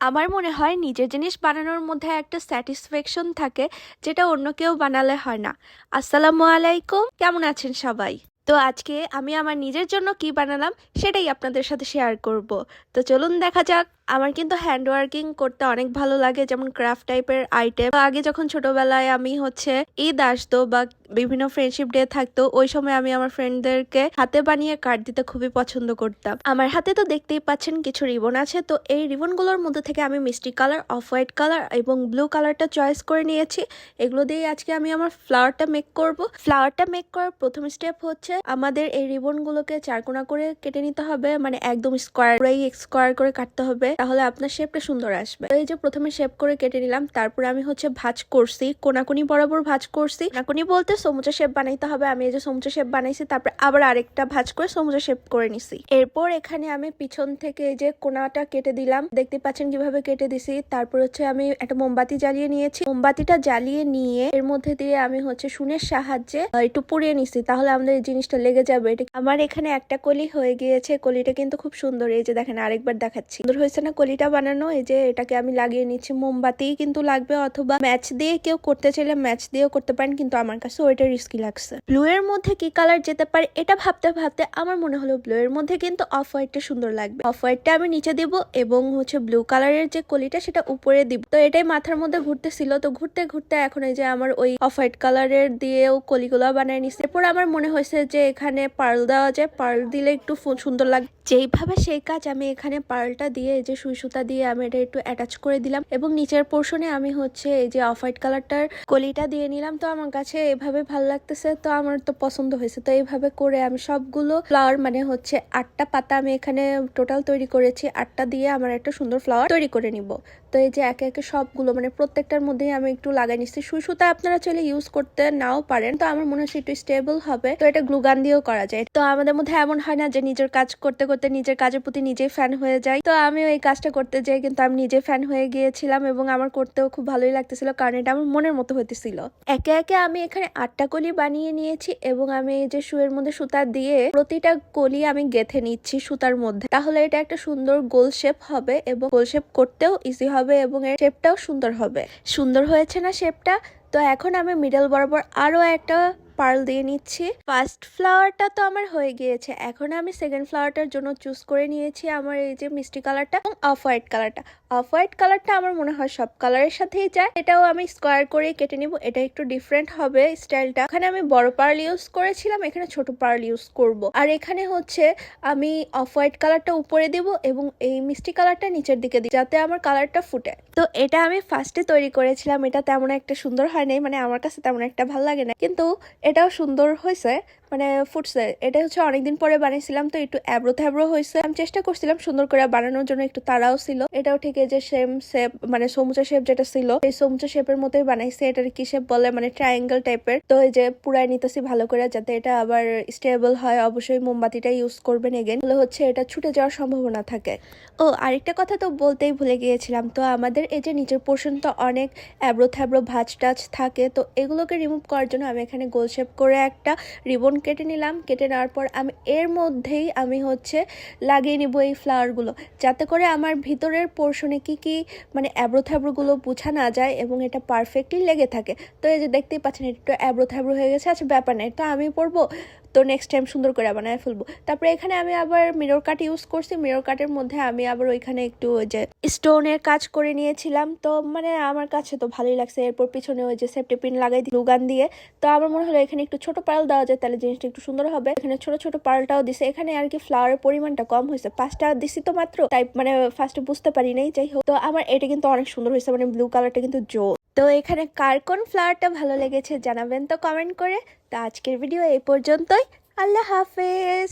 আমার মনে হয় নিজের জিনিস বানানোর মধ্যে একটা স্যাটিসফ্যাকশন থাকে, যেটা অন্য কেউ বানালে হয় না। আসসালামু আলাইকুম, কেমন আছেন সবাই? তো আজকে আমি আমার নিজের জন্য কি বানালাম সেটাই আপনাদের সাথে শেয়ার করব। তো চলুন দেখা যাক। আমার কিন্তু হ্যান্ড ওয়ার্কিং করতে অনেক ভালো লাগে, যেমন ক্রাফট টাইপের আইটেম। আগে যখন ছোটবেলায় আমি ঈদ আসতো বা বিভিন্ন ফ্রেন্ডশিপ ডে থাকতো, ওই সময় আমি আমার ফ্রেন্ডদেরকে হাতে বানিয়ে কার্ড দিতে খুবই পছন্দ করতাম। আমার হাতে তো দেখতেই পাচ্ছেন কিছু রিবন আছে। তো এই রিবনগুলোর মধ্যে থেকে আমি মিষ্টি কালার, অফ হোয়াইট কালার এবং ব্লু কালারটা চয়েস করে নিয়েছি। এগুলো দিয়ে আজকে আমি আমার ফ্লাওয়ারটা মেক করব। ফ্লাওয়ারটা মেক করার প্রথম স্টেপ হচ্ছে আমাদের এই রিবনগুলোকে চারকোনা করে কেটে নিতে হবে, মানে একদম স্কোয়ার করে কাটতে হবে, তাহলে আপনার শেপটা সুন্দর আসবে। তো এই যে প্রথমে শেপ করে কেটে নিলাম, তারপরে আমি ভাঁজ করছি, কোনাকুনি বরাবর ভাঁজ করছি। কোনাকুনি বলতে সমুচা শেপ বানাইতে হবে। আমি এই যে সমুচা শেপ বানাইছি, তারপরে আবার আরেকটা ভাঁজ করে সমুচা শেপ করে নিছি। এরপর এখানে আমি পিছন থেকে এই যে কোনাটা কেটে দিলাম, দেখতে পাচ্ছেন কিভাবে কেটে দিছি। তারপর আমি একটা মোমবাতি জ্বালিয়ে নিয়েছি। মোমবাতিটা জ্বালিয়ে নিয়ে এর মধ্যে দিয়ে আমি সুনের সাহায্যে একটু পুড়িয়ে নিছি, তাহলে আমাদের এই জিনিসটা লেগে যাবে। আমার এখানে একটা কলি হয়ে গিয়েছে। কলিটা কিন্তু খুব সুন্দর, এই যে দেখেন আরেকবার দেখাচ্ছি, সুন্দর হয়েছে না কলিটা বানানো। এই যে এটাকে আমি লাগিয়ে নিচ্ছি। মোমবাতি কিন্তু লাগবে, অথবা ম্যাচ দিয়ে কেউ করতে চাইলে ম্যাচ দিয়েও করতে পারেন, কিন্তু আমার কাছে ওইটা রিস্কি লাগছে। ব্লু এর মধ্যে কি কালার যেতে পারে এটা ভাবতে ভাবতে আমার মনে হলো ব্লু এর মধ্যে কিন্তু অফ হোয়াইটটা সুন্দর লাগবে। অফ হোয়াইটটা আমি নিচে দিব এবং ব্লু কালারের যে কলিটা সেটা উপরে দিব। তো এটাই মাথার মধ্যে ঘুরতেছিল। তো ঘুরতে ঘুরতে এখন এই যে আমার ওই অফ হোয়াইট কালারের দিয়েও কলিগুলা বানিয়ে নিচ্ছে। এরপর আমার মনে হয়েছে যে এখানে পার্ল দেওয়া যায়, পার্ল দিলে একটু সুন্দর লাগবে। যেইভাবে সেই কাজ আমি এখানে পার্লটা দিয়ে এই যে সুই সুতা দিয়ে আমি এটা একটু অ্যাটাচ করে দিলাম, এবং নিচের পোর্শনে আমি এই যে অফ হোয়াইট কালারটার কলিটা দিয়ে নিলাম। তো আমার কাছে এভাবে ভালো লাগতেছে, তো আমার তো পছন্দ হয়েছে। তো এইভাবে করে আমি সবগুলো ফ্লাওয়ার, মানে 8টা পাতা আমি এখানে টোটাল তৈরি করেছি। 8টা দিয়ে আমার একটা সুন্দর ফ্লাওয়ার তৈরি করে নিব। তো এই যে একে একে সবগুলো, মানে প্রত্যেকটার মধ্যেই আমি একটু লাগাই নিচ্ছি। সুই সুতা আপনারা চাইলে ইউজ করতে নাও পারেন, তো আমার মনে হচ্ছে একটু স্টেবল হবে। তো এটা গ্লুগান দিয়েও করা যায়। তো আমাদের মধ্যে এমন হয় না যে নিজের কাজ করতে করতে নিজের কাজের প্রতি নিজেই ফ্যান হয়ে যায়। তো আমি এই কাজটা করতে যাই, কিন্তু আমি নিজে ফ্যান হয়ে গিয়েছিলাম এবং আমার করতেও খুব ভালোই লাগতেছিল, কারণ এটা আমার মনের মতো হইতেছিল। একে একে আমি এখানে 8টা কলি বানিয়ে নিয়েছি, এবং আমি এই যে সুয়ের মধ্যে সুতা দিয়ে প্রতিটা কলি আমি গেঁথে নিচ্ছি সুতার মধ্যে, তাহলে এটা একটা সুন্দর গোল শেপ হবে এবং গোল শেপ করতেও ইজি হবে এবং এর শেপটাও সুন্দর হবে। সুন্দর হয়েছে না শেপটা? তো এখন আমি মিডল বরাবর আরো একটা পার্ল দিয়ে নিচ্ছি। ফার্স্ট ফ্লাওয়ারটা তো আমার হয়ে গিয়েছে। এখন আমি সেকেন্ড ফ্লাওয়ারটার জন্য চুজ করে নিয়েছি আমার এই যে মিষ্টি কালারটা এবং অফ হোয়াইট কালারটা। অফ হোয়াইট কালারটা আমার মনে হয় সব কালারের সাথেই যায়। এটাও আমি স্কোয়ার করে কেটে নিব। এটা একটু ডিফারেন্ট হবে স্টাইলটা। এখানে আমি বড় পার্ল ইউজ করেছিলাম, এখানে ছোট পার্ল ইউজ করব। আর এখানে আমি অফ হোয়াইট কালারটা উপরে দিব এবং এই মিষ্টি কালারটা নিচের দিকে দিব, যাতে আমার কালারটা ফুটে। তো এটা আমি ফার্স্টে তৈরি করেছিলাম। এটা তেমন একটা সুন্দর হয় নাই, মানে আমার কাছে তেমন একটা ভালো লাগে না, কিন্তু এটাও সুন্দর হয়েছে, মানে ফুটছে। এটা অনেকদিন পরে বানিয়েছিলাম, তো একটু অ্যাব্রো থ্যাব্রো হয়েছে। আমি চেষ্টা করছিলাম সুন্দর করে বানানোর জন্য, একটু তাড়াও ছিল। এটাও ঠিক এই যে সেম শেপ, মানে সমুচা শেপ যেটা ছিল এই সমুচা শেপের মতোই বানাইছে। এটার কি শেপ বলে, মানে ট্রায়াঙ্গেল টাইপের। তো এই যে পুরাই নিতেছি ভালো করে, যাতে এটা আবার স্টেবল হয়। অবশ্যই মোমবাতিটা ইউজ করবেন এগেন, এটা ছুটে যাওয়ার সম্ভাবনা থাকে। ও আরেকটা কথা তো বলতেই ভুলে গিয়েছিলাম। তো আমাদের এই যে নিচের পোর্শন তো অনেক অ্যাব্রো থ্যাব্রো ভাঁজ টাচ থাকে, তো এগুলোকে রিমুভ করার জন্য আমি এখানে গোল শেপ করে একটা রিবন কেটে নিলাম। কেটে নেওয়ার পর আমি এর মধ্যেই আমি লাগিয়ে নিব এই ফ্লাওয়ারগুলো, যাতে করে আমার ভিতরের পোর্শনে কি মানে অ্যাব্রো থ্যাব্রোগুলো বোঝা না যায় এবং এটা পারফেক্টলি লেগে থাকে। তো এই যে দেখতেই পাচ্ছেন একটু অ্যাব্রো থ্যাব্রো হয়ে গেছে। আচ্ছা ব্যাপার নেই, তো আমি পরবো, তো নেক্সট টাইম সুন্দর করে বানায় ফেলবো। তারপরে এখানে আমি আবার মিরর কাট ইউজ করছি। মিরর কাটের মধ্যে আমি আবার ওইখানে একটু ওই যে স্টোনের কাজ করে নিয়েছিলাম। তো মানে আমার কাছে তো ভালোই লাগছে। এরপর পিছনে ওই যে সেফটি পিন লাগাই দিই গ্লুগান দিয়ে। তো আমার মনে হলো এখানে একটু ছোট পার্ল দেওয়া যায়, তাহলে জিনিসটা একটু সুন্দর হবে। এখানে ছোট ছোট পার্লটাও দিছে। এখানে আর কি ফ্লাওয়ারের পরিমাণটা কম হয়েছে, 5টা দিছি তো মাত্র, তাই মানে ফার্স্টে বুঝতে পারি নাই। যাই হোক, তো আমার এটা কিন্তু অনেক সুন্দর হয়েছে, মানে ব্লু কালারটা কিন্তু জো। তো এখানে কার কোন ফ্লাওয়ারটা ভালো লেগেছে জানাবেন তো কমেন্ট করে। তো আজকের ভিডিও এই পর্যন্তই। আল্লাহ হাফেজ।